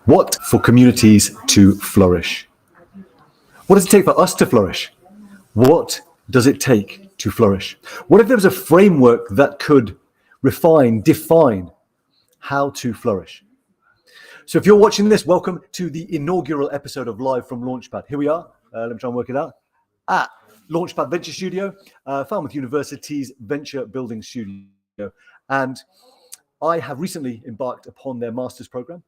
What for communities to flourish? What does it take for us to flourish? What does it take to flourish? What if there was a framework that could define how to flourish? So if you're watching this, welcome to the inaugural episode of Live from LaunchPad. Here we are. Let me try and work it out. At LaunchPad Venture Studio, Falmouth University's Venture Building Studio. And I have recently embarked upon their master's program,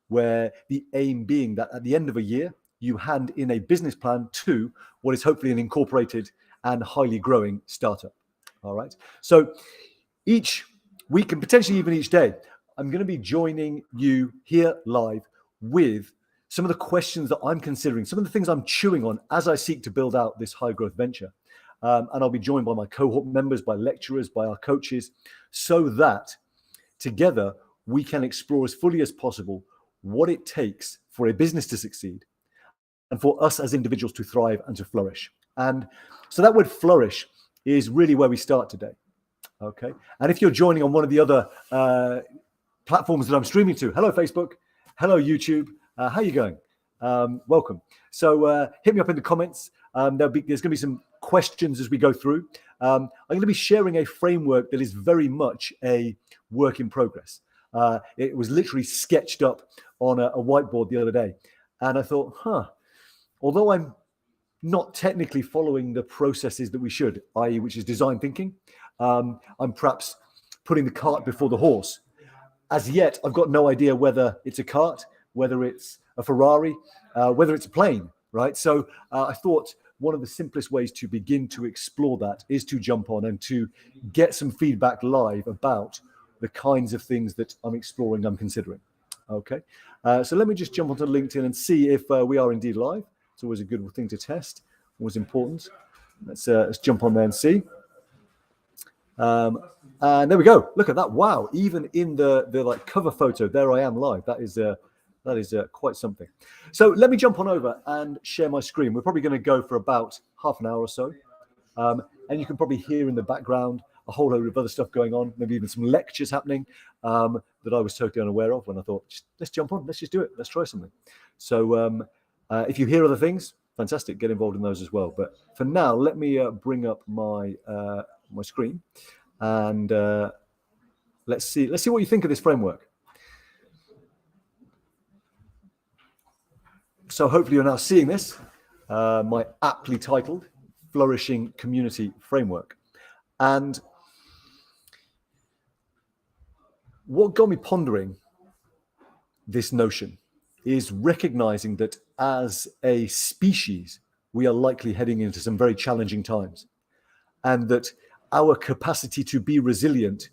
where the aim being that at the end of a year, you hand in a business plan to what is hopefully an incorporated and highly growing startup. All right. So each week and potentially even each day, I'm going to be joining you here live with some of the questions that I'm considering, some of the things I'm chewing on as I seek to build out this high growth venture. And I'll be joined by my cohort members, by lecturers, by our coaches, so that together we can explore as fully as possible what it takes for a business to succeed and for us as individuals to thrive and to flourish. And so that word flourish is really where we start today. Okay. And if you're joining on one of the other platforms that I'm streaming to, hello, Facebook, hello, YouTube, how are you going? Welcome. So hit me up in the comments. There's going to be some questions as we go through. I'm going to be sharing a framework that is very much a work in progress. It was literally sketched up on a whiteboard the other day. And I thought, although I'm not technically following the processes that we should, i.e. which is design thinking, I'm perhaps putting the cart before the horse. As yet, I've got no idea whether it's a cart, whether it's a Ferrari, whether it's a plane, right? So I thought one of the simplest ways to begin to explore that is to jump on and to get some feedback live about the kinds of things that I'm exploring, I'm considering. Okay, so let me just jump onto LinkedIn and see if we are indeed live. It's always a good thing to test, always important. Let's jump on there and see. And there we go. Look at that. Wow, even in the like cover photo, there I am live. That is quite something. So let me jump on over and share my screen. We're probably going to go for about half an hour or so. And you can probably hear in the background a whole load of other stuff going on, maybe even some lectures happening that I was totally unaware of when I thought, let's jump on, let's just do it, let's try something. So if you hear other things, fantastic, get involved in those as well. But for now, let me bring up my my screen and let's see what you think of this framework. So hopefully you're now seeing this, my aptly titled Flourishing Community Framework. And what got me pondering this notion is recognizing that as a species, we are likely heading into some very challenging times, and that our capacity to be resilient,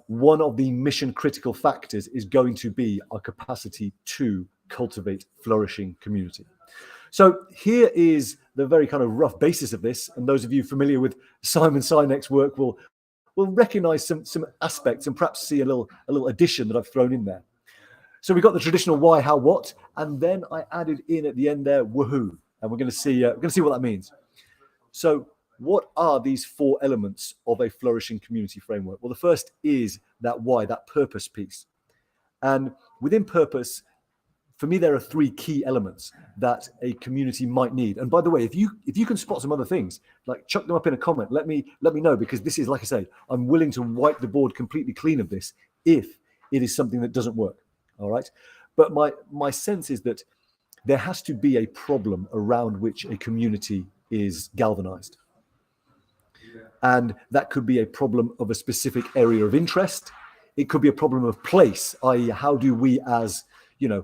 one of the mission critical factors is going to be our capacity to cultivate flourishing community. So here is the very kind of rough basis of this, and those of you familiar with Simon Sinek's work will recognize some aspects and perhaps see a little addition that I've thrown in there. So we've got the traditional why, how, what, and then I added in at the end there woohoo, and we're going to see what that means. So what are these four elements of a flourishing community framework? Well, the first is that why, that purpose piece, and within purpose, for me, there are three key elements that a community might need. And by the way, if you can spot some other things, like chuck them up in a comment, let me know, because this is, like I say, I'm willing to wipe the board completely clean of this if it is something that doesn't work. All right. But my sense is that there has to be a problem around which a community is galvanized. And that could be a problem of a specific area of interest. It could be a problem of place, i.e. how do we as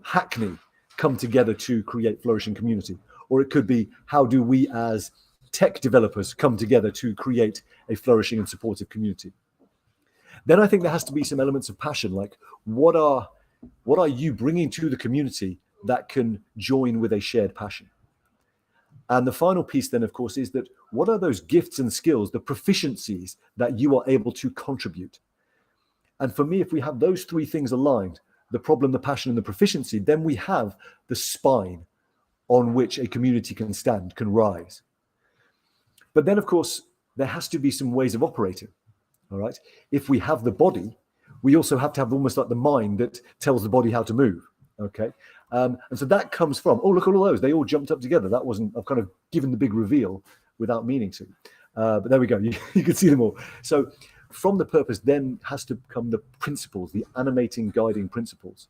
Hackney come together to create flourishing community? Or it could be, how do we as tech developers come together to create a flourishing and supportive community? Then I think there has to be some elements of passion, like what are you bringing to the community that can join with a shared passion? And the final piece then, of course, is that what are those gifts and skills, the proficiencies that you are able to contribute? And for me, if we have those three things aligned, the problem, the passion, and the proficiency, then we have the spine on which a community can stand, can rise. But then, of course, there has to be some ways of operating, all right? If we have the body, we also have to have almost like the mind that tells the body how to move, Okay. And so that comes from, oh, look at all those. They all jumped up together. That wasn't, I've kind of given the big reveal without meaning to. But there we go. You can see them all. So from the purpose then has to come the principles, the animating, guiding principles.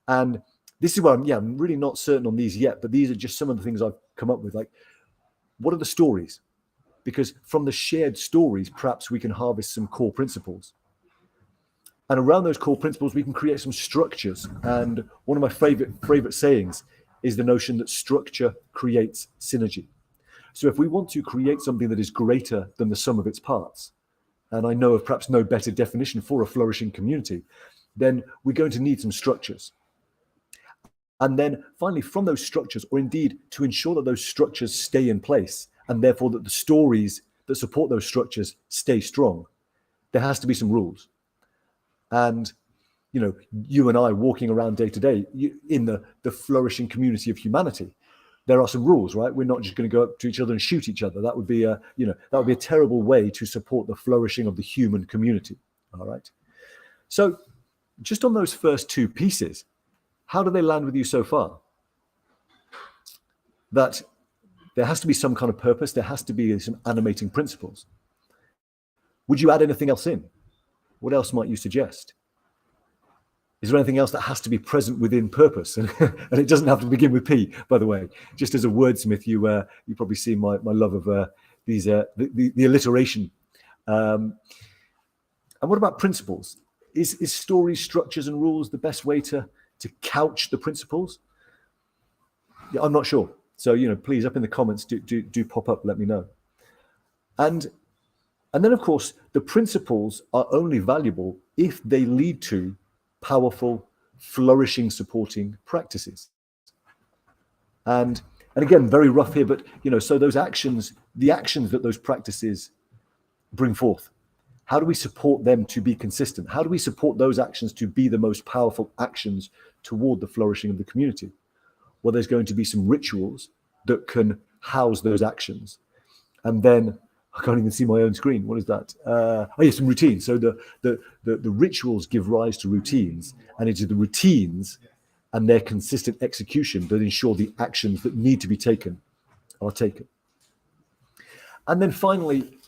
And this is where I'm really not certain on these yet, but these are just some of the things I've come up with. Like, what are the stories? Because from the shared stories, perhaps we can harvest some core principles. And around those core principles, we can create some structures. And one of my favorite sayings is the notion that structure creates synergy. So if we want to create something that is greater than the sum of its parts, and I know of perhaps no better definition for a flourishing community, then we're going to need some structures. And then finally, from those structures, or indeed to ensure that those structures stay in place, and therefore that the stories that support those structures stay strong, there has to be some rules. And, you know, you and I walking around day to day in the flourishing community of humanity, there are some rules, right? We're not just going to go up to each other and shoot each other. That would be a terrible way to support the flourishing of the human community. All right. So just on those first two pieces, how do they land with you so far? That there has to be some kind of purpose. There has to be some animating principles. Would you add anything else in? What else might you suggest? Is there anything else that has to be present within purpose? And it doesn't have to begin with P, by the way. Just as a wordsmith, you probably see my love of the alliteration. And what about principles? Is stories, structures, and rules the best way to couch the principles? Yeah, I'm not sure. So, you know, please, up in the comments, do pop up, let me know. And then, of course, the principles are only valuable if they lead to powerful, flourishing, supporting practices. And again, very rough here, but, you know, so those actions, the actions that those practices bring forth, how do we support them to be consistent? How do we support those actions to be the most powerful actions toward the flourishing of the community? Well, there's going to be some rituals that can house those actions. And then, I can't even see my own screen. What is that? Some routines. So the rituals give rise to routines, and it is the routines and their consistent execution that ensure the actions that need to be taken are taken. And then finally,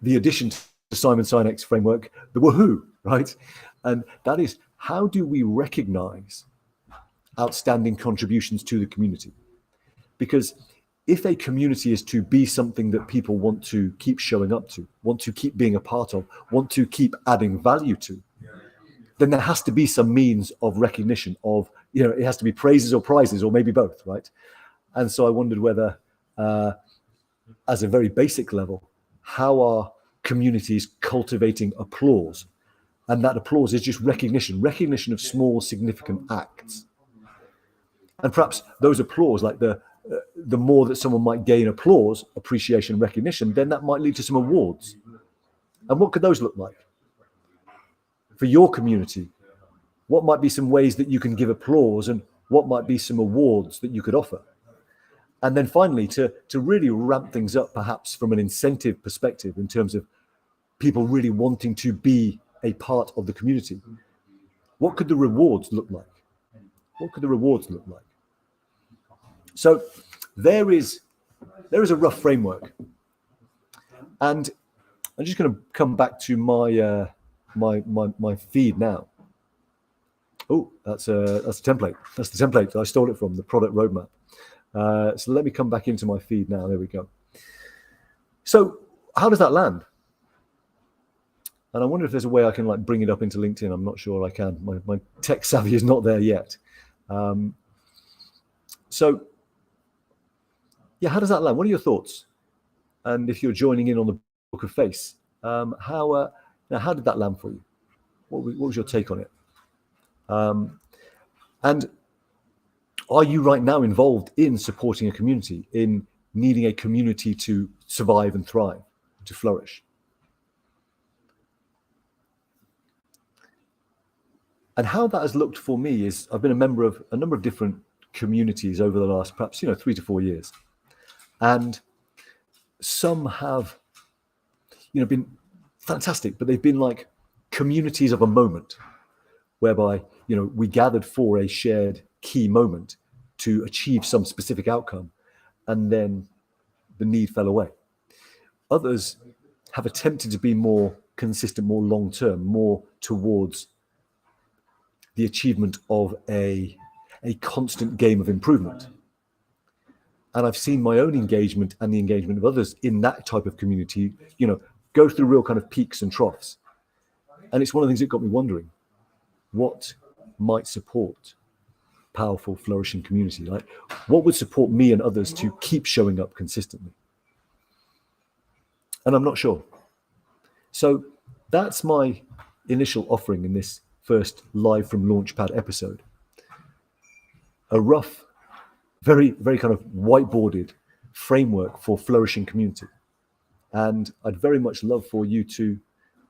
the addition to Simon Sinek's framework, the woohoo, right? And that is, how do we recognize outstanding contributions to the community? Because if a community is to be something that people want to keep showing up to, want to keep being a part of, want to keep adding value to, then there has to be some means of recognition of, you know, it has to be praises or prizes, or maybe both, right? And so I wondered whether, as a very basic level, how are communities cultivating applause? And that applause is just recognition of small, significant acts. And perhaps those applause, like the more that someone might gain applause, appreciation, recognition, then that might lead to some awards. And what could those look like? For your community, what might be some ways that you can give applause, and what might be some awards that you could offer? And then finally, to really ramp things up, perhaps from an incentive perspective, in terms of people really wanting to be a part of the community, what could the rewards look like? What could the rewards look like? So there is a rough framework, and I'm just going to come back to my my feed now. Oh, that's a template. That's the template that I stole it from, the product roadmap. So let me come back into my feed now. There we go. So how does that land? And I wonder if there's a way I can like bring it up into LinkedIn. I'm not sure I can. My tech savvy is not there yet. So yeah, how does that land? What are your thoughts? And if you're joining in on the Book of Face, how did that land for you? What was your take on it? And are you right now involved in supporting a community, in needing a community to survive and thrive, to flourish? And how that has looked for me is, I've been a member of a number of different communities over the last perhaps 3 to 4 years, and some have been fantastic, but they've been like communities of a moment, whereby we gathered for a shared key moment to achieve some specific outcome, and then the need fell away. Others have attempted to be more consistent, more long-term, more towards the achievement of a constant game of improvement. And I've seen my own engagement and the engagement of others in that type of community, go through real kind of peaks and troughs. And it's one of the things that got me wondering, what might support powerful, flourishing community? Like, what would support me and others to keep showing up consistently? And I'm not sure. So that's my initial offering in this first live from LaunchPad episode. A rough, very, very kind of whiteboarded framework for flourishing community. And I'd very much love for you to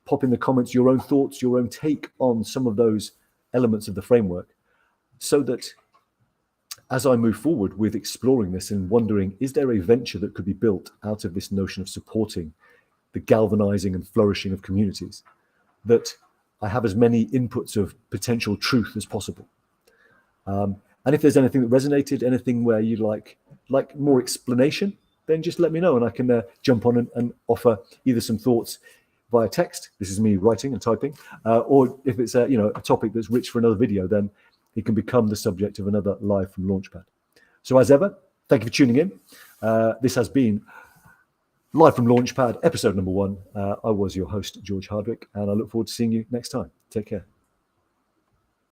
pop in the comments your own thoughts, your own take on some of those elements of the framework, so that as I move forward with exploring this and wondering, is there a venture that could be built out of this notion of supporting the galvanizing and flourishing of communities, that I have as many inputs of potential truth as possible. And if there's anything that resonated, anything where you'd like more explanation, then just let me know, and I can jump on and offer either some thoughts via text. This is me writing and typing, or if it's a topic that's rich for another video, then it can become the subject of another live from LaunchPad. So as ever, thank you for tuning in. This has been live from LaunchPad, episode number 1. I was your host, George Hardwick, and I look forward to seeing you next time. Take care.